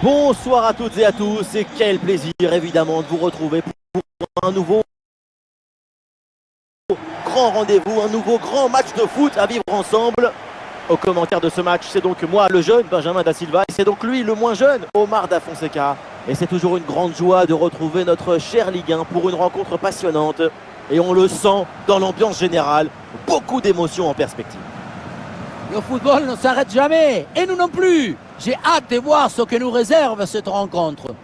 Bonsoir à toutes et à tous et quel plaisir évidemment de vous retrouver pour un nouveau grand rendez-vous, un nouveau grand match de foot à vivre ensemble. Au commentaire de ce match, c'est donc moi le jeune Benjamin Da Silva et c'est donc lui le moins jeune Omar Da Fonseca. Et c'est toujours une grande joie de retrouver notre cher Ligue 1 pour une rencontre passionnante. Et on le sent dans l'ambiance générale, beaucoup d'émotions en perspective. Le football ne s'arrête jamais, et nous non plus. J'ai hâte de voir ce que nous réserve cette rencontre.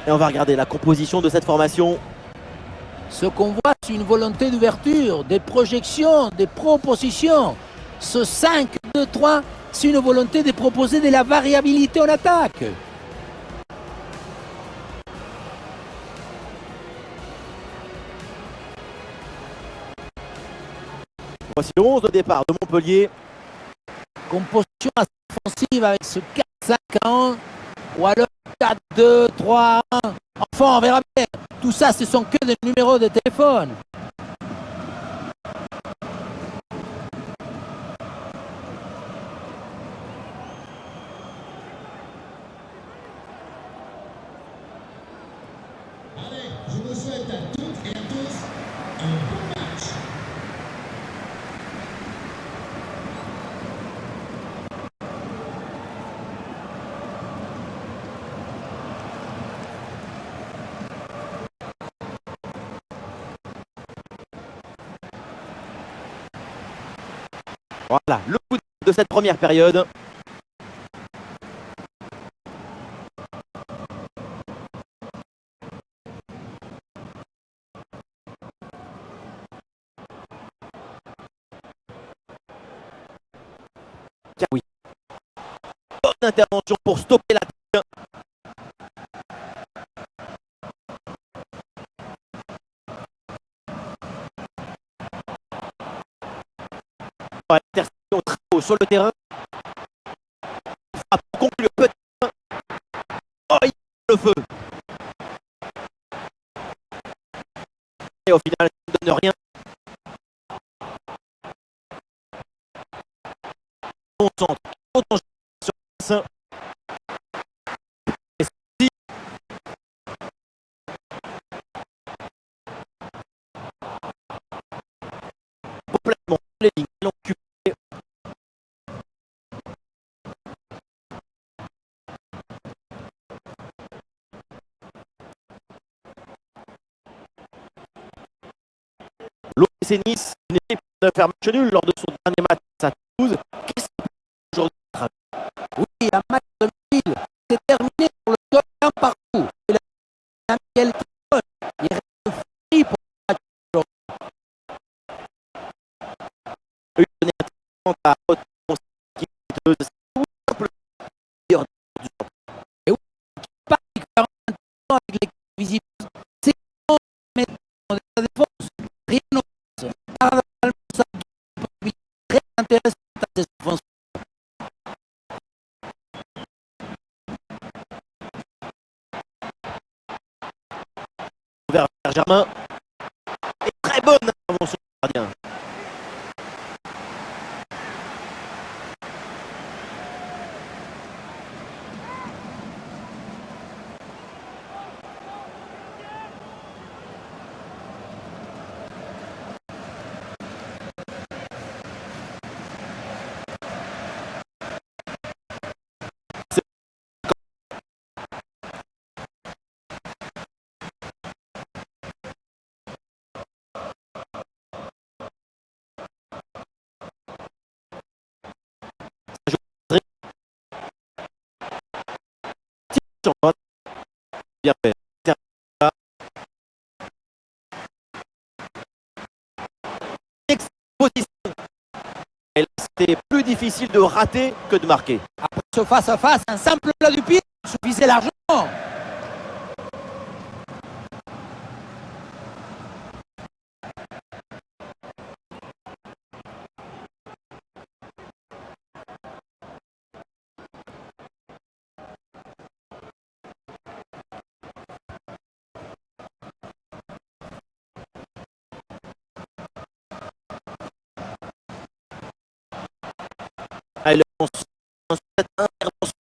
Et on va regarder la composition de cette formation. Ce qu'on voit, c'est une volonté d'ouverture, des projections, des propositions. Ce 5-2-3, c'est une volonté de proposer de la variabilité en attaque. Voici le 11 de départ de Montpellier. Composition assez offensive avec ce 4-5-1 ou alors 4-2-3-1. Enfin, on verra bien. Tout ça, ce sont que des numéros de téléphone. Allez, je vous souhaite à toutes et à tous un bon match. Voilà, le coup de cette première période. Car oui, bonne intervention pour stopper l'attaque. Interception très haut sur le terrain. Frappe pour conclure peut-être. Oh, il le feu. Et au final, ça ne donne rien. On centre. Autant sur place. Et si complètement les lignes l'ont occupé. L'OGC Nice, une équipe de faire match nul lors de son dernier match à Toulouse. Qu'est-ce qu'il peut aujourd'hui? Oui, un match de 1000. C'est terminé pour le score un partout. Et la Miguel Tron, il reste free pour le match aujourd'hui. Une dernière intéressante à haute équipe de simple dire du jour. Et oui, pas différent avec l'équipe visible. C'est comment mettre dans la défense. Rien n'ose. Paradoxalement, ça peut être très intéressant à cette défense. Vers Germain. Et très bonne intervention du gardien. Bien fait. Exposition. Et là, c'était plus difficile de rater que de marquer. Après ce face-à-face, un simple plat du pied suffisait largement. cette intervention.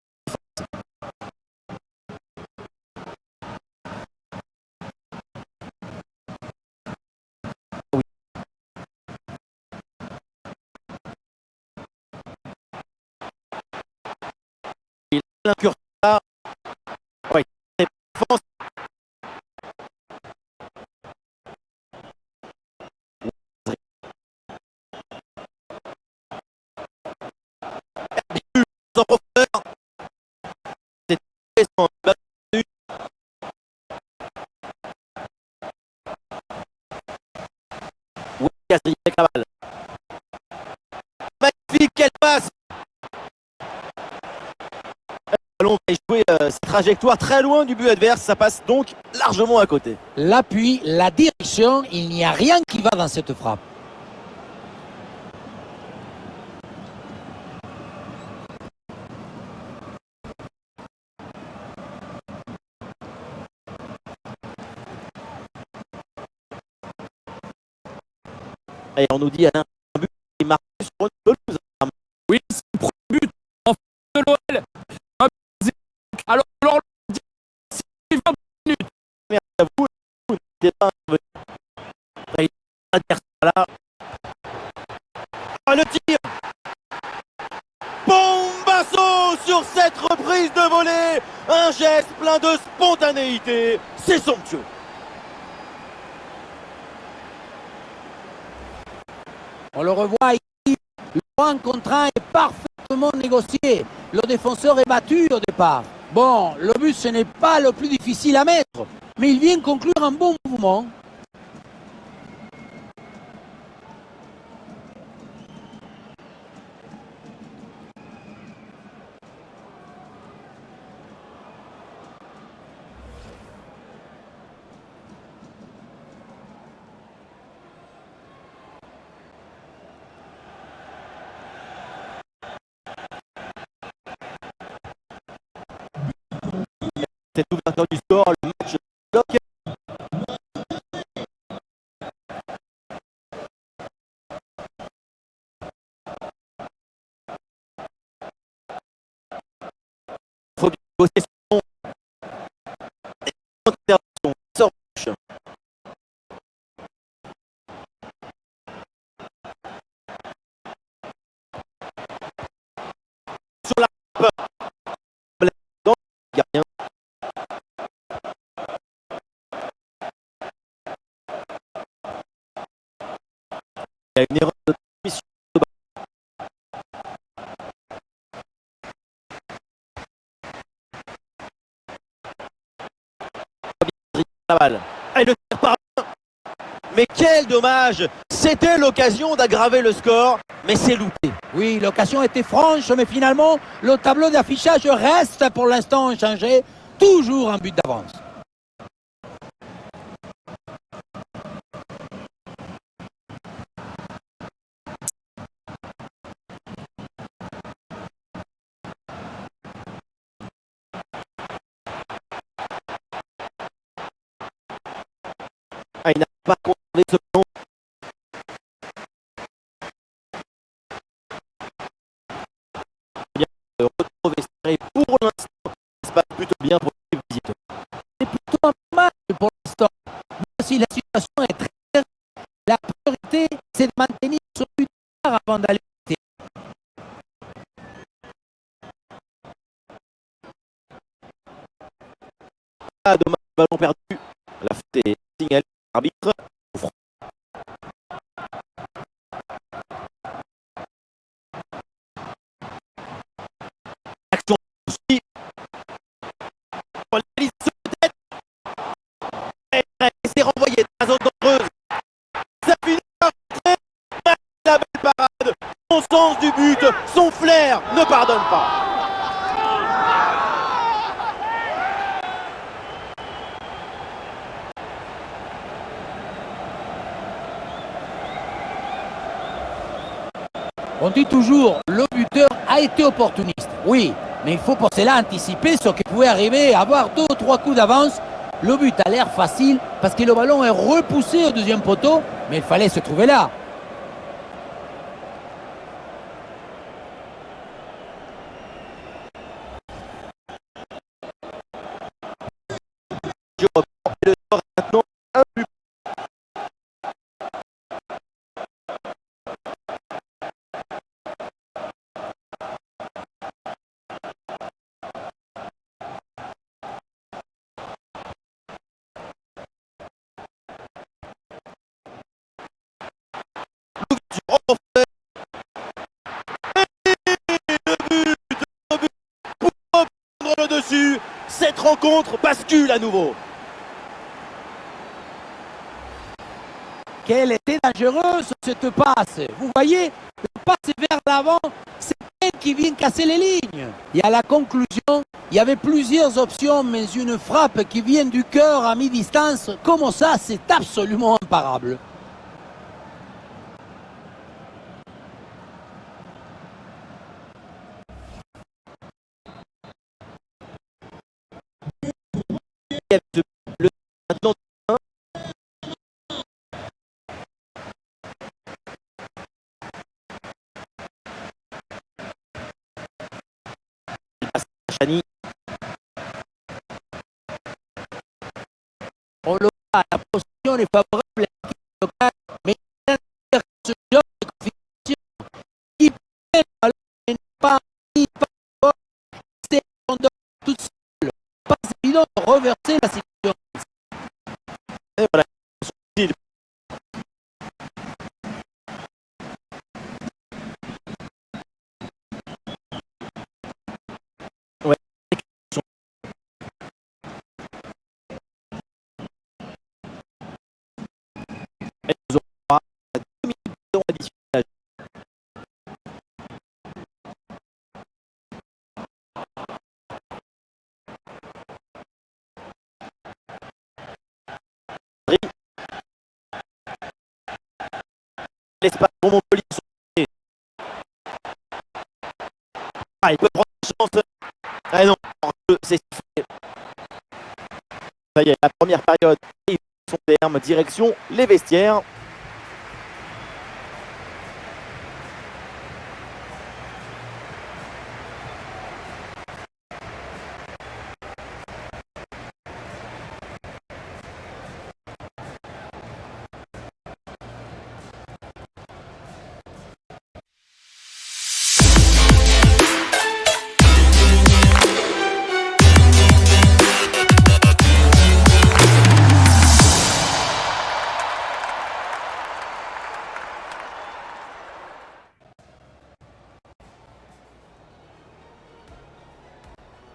Oui. Il a l'incursion là. Oui. Défense. En profondeur. C'est son battu. Oui, Adrien Cabal. Magnifique, quelle passe! Le ballon va échouer sa trajectoire très loin du but adverse, ça passe donc largement à côté. L'appui, la direction, il n'y a rien qui va dans cette frappe. Et on nous dit Alain, un but qui marque sur une pelouse. Oui, c'est le premier but en face de l'OL. Alors, c'est 20 minutes. Merci à vous, vous n'étiez pas intervenu. L'adversaire là. Ah, le tir. Bombasso sur cette reprise de volée. Un geste plein de spontanéité. C'est somptueux. On le revoit ici, le 1 contre 1 est parfaitement négocié. Le défenseur est battu au départ. Bon, le but ce n'est pas le plus difficile à mettre, mais il vient conclure un bon mouvement. Cette ouverture du score, le match bloque. Faut bien bosser son intervention. Sort. Sur la dans le gardien. Il y a une erreur de transmission de balle. Et le tir par mais quel dommage! C'était l'occasion d'aggraver le score, mais c'est loupé. Oui, l'occasion était franche, mais finalement, le tableau d'affichage reste pour l'instant inchangé. Toujours un but d'avance. Ah, il n'a pas conservé ce ballon. Bien retrouver Sarré pour l'instant. Ça se passe plutôt bien pour les visiteurs. C'est plutôt un match pour l'instant. Même si la situation est très serrée, la priorité, c'est de maintenir son but avant d'aller. Ah, dommage, ballon perdu. La faute est signalée par l'arbitre. Action poursuivie. Peut-être. C'est renvoyé dans la zone dangereuse. Ça finit par rentrer. La belle parade. Son sens du but, son flair ne pardonne pas. On dit toujours, le buteur a été opportuniste. Oui, mais il faut pour cela anticiper ce qui pouvait arriver, avoir 2 ou 3 coups d'avance. Le but a l'air facile parce que le ballon est repoussé au deuxième poteau, mais il fallait se trouver là. en profondeur. Le but pour reprendre le dessus. Cette rencontre bascule à nouveau. Quelle était dangereuse cette passe. Vous voyez, la passe vers l'avant, c'est elle qui vient casser les lignes. Et à la conclusion, il y avait plusieurs options, mais une frappe qui vient du cœur à mi-distance, comme ça, c'est absolument imparable. Le maintenant Chani. On le voit, la position est favorable à l'équipe locale, mais il y a ce genre de configuration qui peut n'est pas mis par c'est toute seule. Pas évident de reverser la situation. Et voilà. Ouais. Et nous aurons droit à 2 minutes de temps additionnel. L'espace pour Montpellier. Ah, il peut prendre une chance. Ah non, c'est sifflé. Ça y est, la première période arrive à son terme, direction les vestiaires.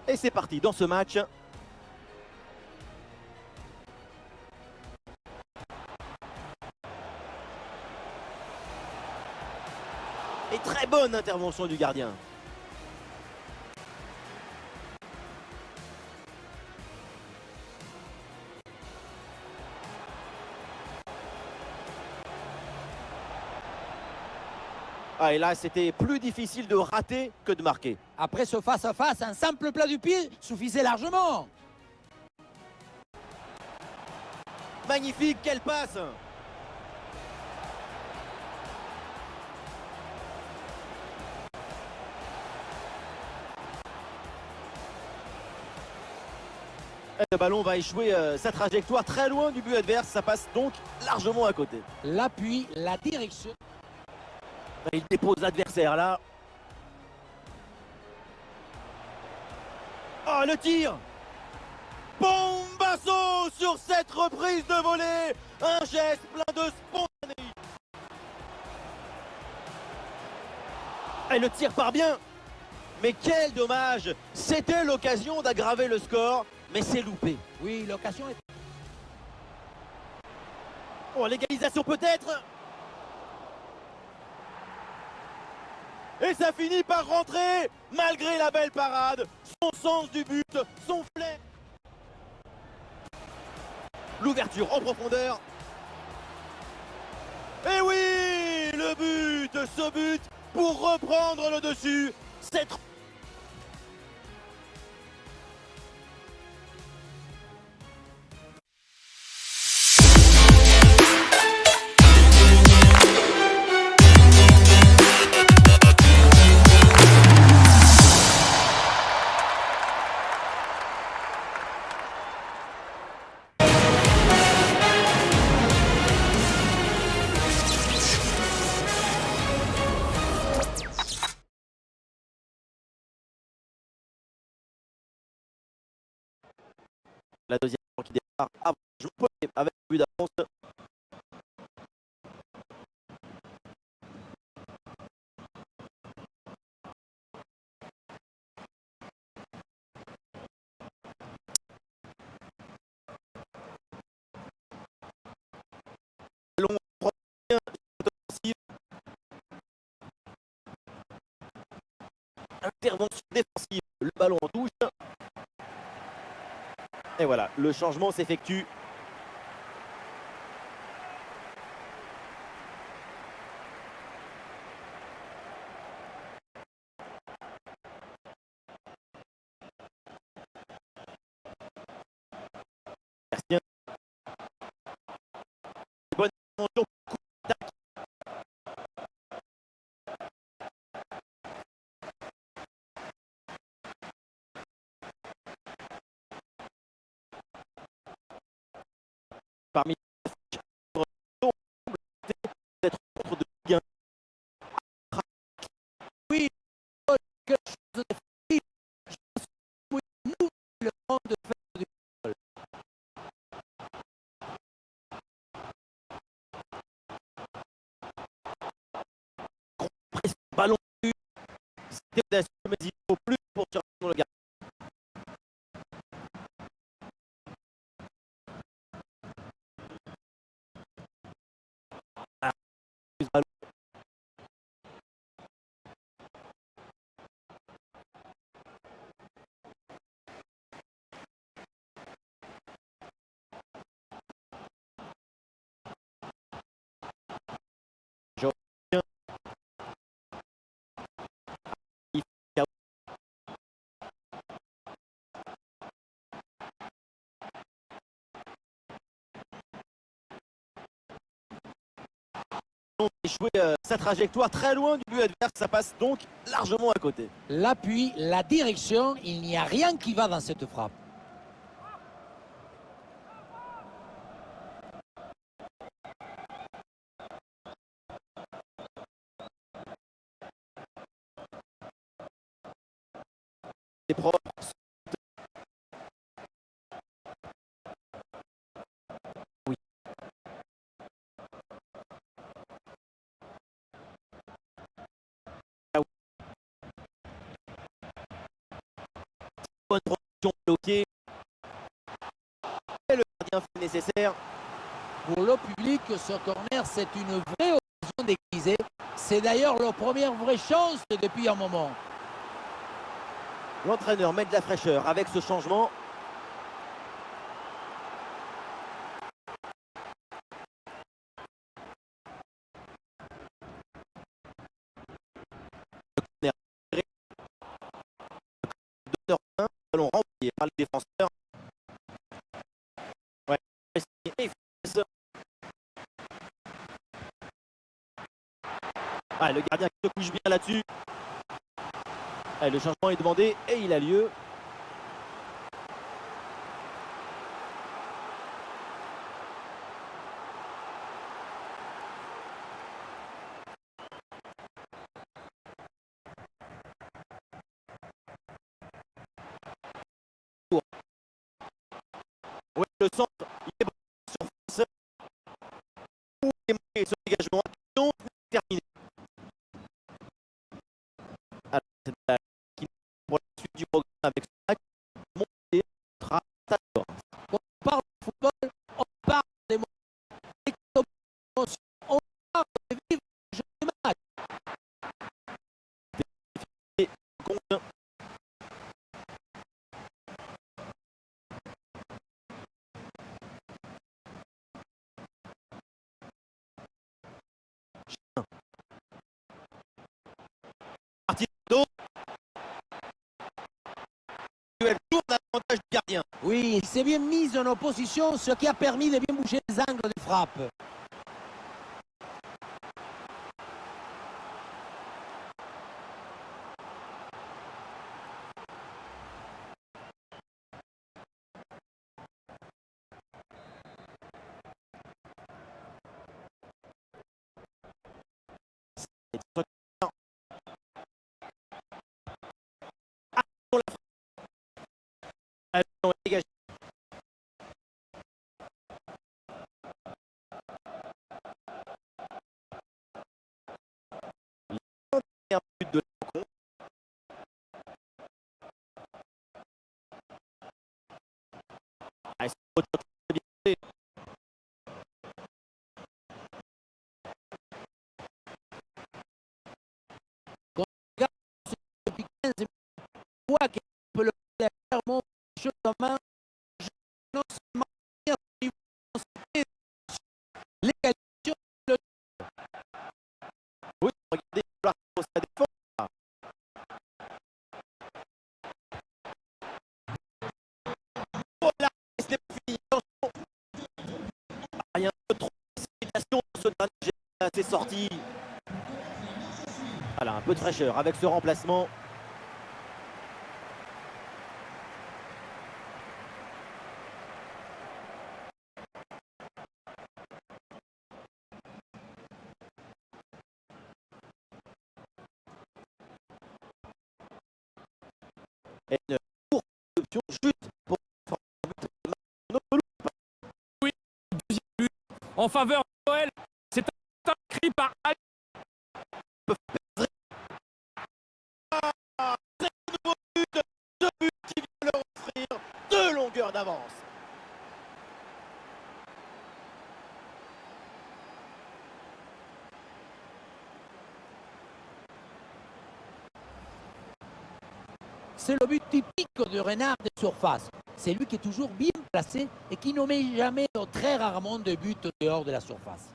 Et c'est parti dans ce match. Et très bonne intervention du gardien. Ah, et là, c'était plus difficile de rater que de marquer. Après ce face-à-face, un simple plat du pied suffisait largement. Magnifique, quelle passe! Et le ballon va échouer sa trajectoire très loin du but adverse. Ça passe donc largement à côté. L'appui, la direction. Il dépose l'adversaire là. Oh, le tir! Bombasso sur cette reprise de volée. Un geste plein de spontanéité. Et le tir part bien. Mais quel dommage! C'était l'occasion d'aggraver le score, mais c'est loupé. Oui, l'occasion est... Oh, l'égalisation peut-être. Et ça finit par rentrer, malgré la belle parade, son sens du but, son flair. L'ouverture en profondeur. Et oui, le but, ce but pour reprendre le dessus. Cette... La deuxième qui démarre avant de jouer avec le but d'avance. Intervention défensive. Le ballon en touche. Et voilà, le changement s'effectue. Gardien. Bonne intervention. Coup d'attaque. Parmi cette rencontre de Ligue 1. Oui, quelque chose de facile. Je pense que nous, le monde de faire du football. Presque ballon dessus. C'était audacieux, mais il faut plus pour chercher le gardien. Ah, ballon. Jordan. Échoué sa trajectoire très loin du but adverse, ça passe donc largement à côté. L'appui, la direction, il n'y a rien qui va dans cette frappe. C'est propre. Oui. Ah oui. Bonne protection bloquée. Et le gardien fait le nécessaire. Pour le public, ce corner, c'est une vraie occasion d'égaliser. C'est d'ailleurs leur première vraie chance depuis un moment. L'entraîneur met de la fraîcheur avec ce changement. Ballon renvoyé par les défenseurs. Ouais. Ah, le gardien qui se couche bien là-dessus. Ah, le changement est demandé et il a lieu. Ouais, le centre, il est bon sur face. Il est marqué ce dégagement. Attention, terminé. Alors, c'est la qui pour la suite du programme avec ce match. Monter, Tratators. Quand on parle de football, on parle des émotions, on parle de vivre le jeu du match. Et contre partie d'eau. Elle tourne à l'avantage du gardien. Oui, il s'est bien mis en opposition, ce qui a permis de bien bouger les angles de frappe. Attention, dégagé. Un but de la rencontre. Ah, c'est autre chose de bien fait. Depuis 15 voit qu'il peut le faire clairement des choses en main. Non seulement l'égalisation, Oui, regardez, il va falloir sa défense. Oh là, c'est pas fini. Attention. Ah, il y a un peu trop de précipitation dans ce dernier jet. C'est sorti. Voilà, un peu de fraîcheur avec ce remplacement. Et une courte option juste pour faire un but de Marc. Deuxième but en faveur de Noël. C'est un inscrit par Ali. Nouveau but, deux buts qui viennent leur offrir deux longueurs d'avance. c'est le but typique de Renard de surface. C'est lui qui est toujours bien placé et qui ne met jamais ou très rarement de buts dehors de la surface.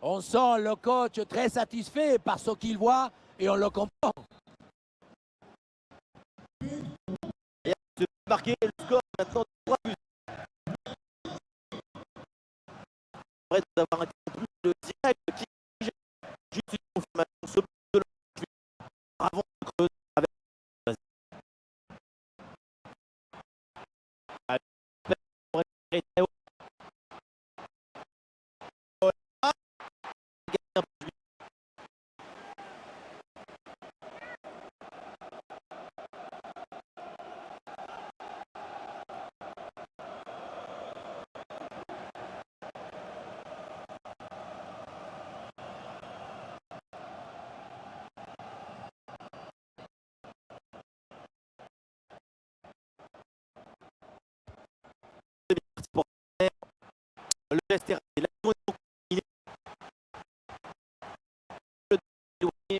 On sent le coach très satisfait par ce qu'il voit et on le comprend. Et se marquer le score maintenant de 3 buts. Après d'avoir interrompu le direct qui juste une confirmation ce but de l'enjeu avant de creuser avec le geste est raté. La motion est terminée. Le douanier.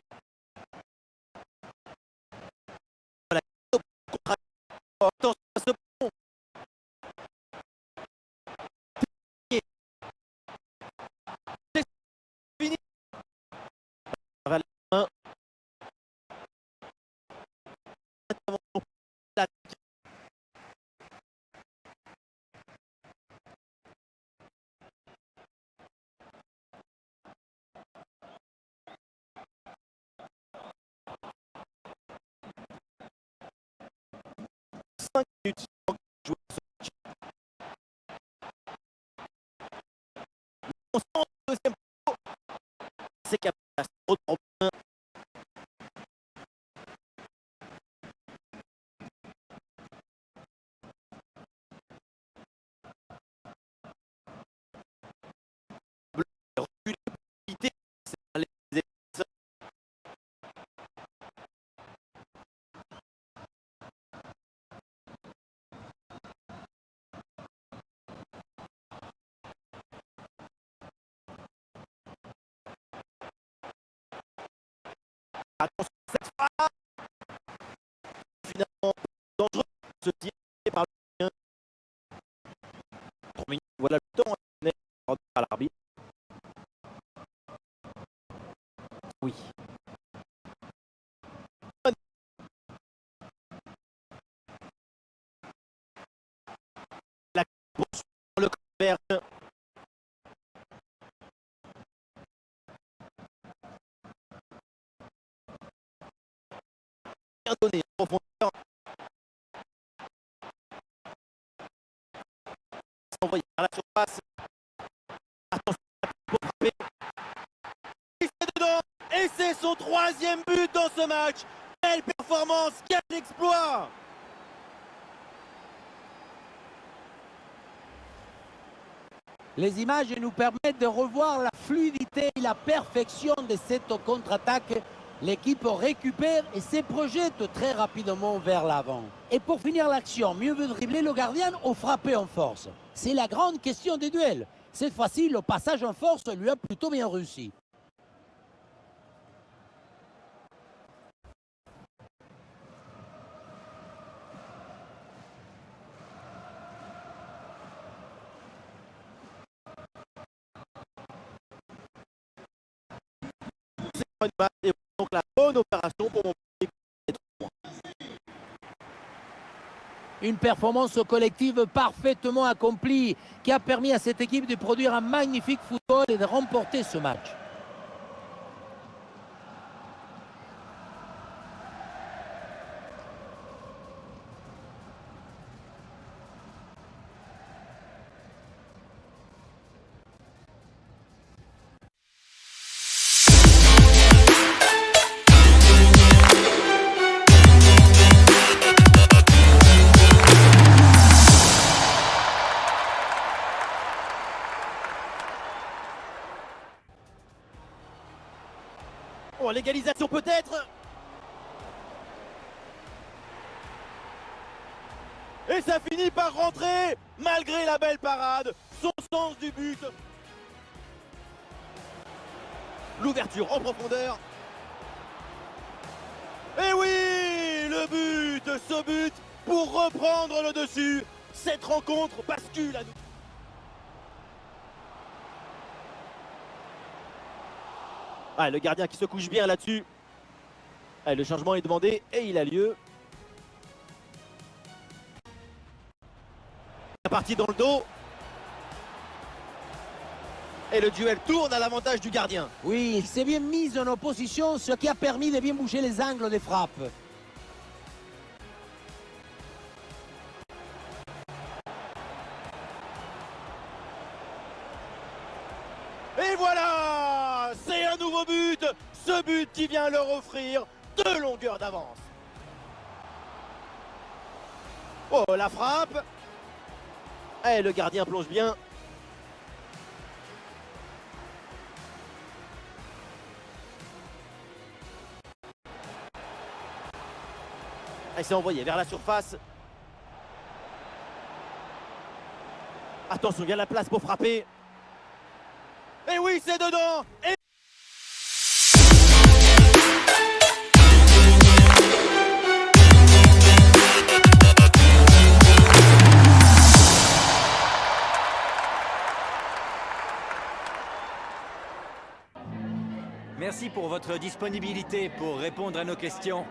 Voilà. Contre- Attention à ce pont. C'est fini. Vers la main. Intervention. La- Cinq minutes. Jouer ce match. On sent le deuxième pot. C'est capable de trop de problèmes. Reculer, possibilité, c'est aller les écarts. Attention, cette fois, finalement, dangereux, ce tir par le gardien. 3 minutes, voilà le temps à l'arbitre. Oui. La course sur le corner. Bien donné en profondeur. Envoyé vers la surface. Attention pour frapper. Il fait dedans. Et c'est son troisième but dans ce match. Quelle performance, quel exploit. Les images nous permettent de revoir la fluidité et la perfection de cette contre-attaque. L'équipe récupère et se projette très rapidement vers l'avant. Et pour finir l'action, mieux vaut dribbler le gardien ou frapper en force? C'est la grande question des duels. Cette fois-ci, le passage en force lui a plutôt bien réussi. Et donc la bonne opération pour mon Une performance collective parfaitement accomplie qui a permis à cette équipe de produire un magnifique football et de remporter ce match. Oh, l'égalisation peut-être. Et ça finit par rentrer, malgré la belle parade, son sens du but. L'ouverture en profondeur. Et oui, le but, ce but pour reprendre le dessus. Cette rencontre bascule à nous. Ah, le gardien qui se couche bien là-dessus. Ah, le changement est demandé et il a lieu. La partie dans le dos. Et le duel tourne à l'avantage du gardien. Oui, il s'est bien mis en opposition, ce qui a permis de bien bouger les angles des frappes. Et voilà, c'est un nouveau but. Ce but qui vient leur offrir 2 longueurs d'avance. Oh, la frappe. Et le gardien plonge bien. Il s'est envoyé vers la surface. Attention, il y a la place pour frapper. Et oui, c'est dedans. Et... Merci pour votre disponibilité pour répondre à nos questions.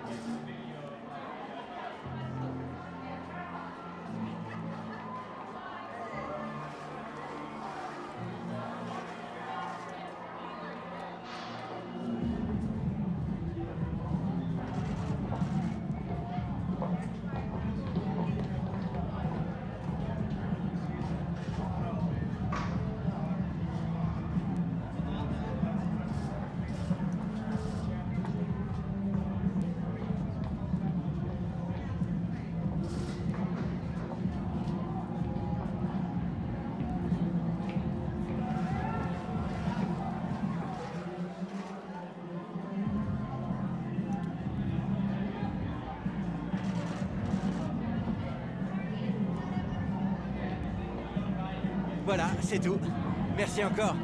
Voilà, c'est tout. Merci encore.